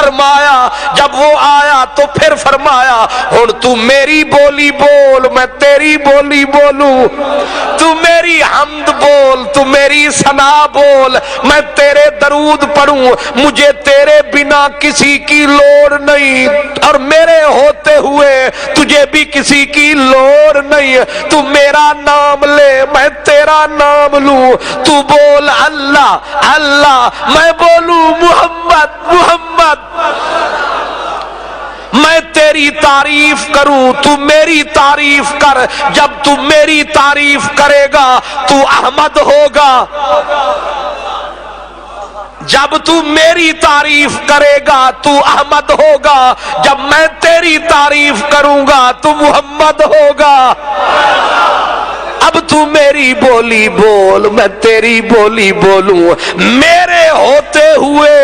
فرمایا جب وہ آیا تو پھر فرمایا ہن تو میری بولی بول میں تیری بولی بولوں، تو میری حمد بول تو میری ثنا بول، میں تیرے درود پڑھوں، مجھے تیرے بنا کسی کی لوڑ نہیں اور میرے ہوتے ہوئے تجھے بھی کسی کی لوڑ نہیں، تو میرا نام لے میں تیرا نام لوں، تو بول اللہ اللہ میں بولوں محمد محمد، میں تیری تعریف کروں تو میری تعریف کر، جب تو میری تعریف کرے گا تو احمد ہوگا، جب تو میری تعریف کرے گا تو احمد ہوگا، جب میں تیری تعریف کروں گا تو محمد ہوگا۔ اب تو میری بولی بول میں تیری بولی بولوں، میرے ہوتے ہوئے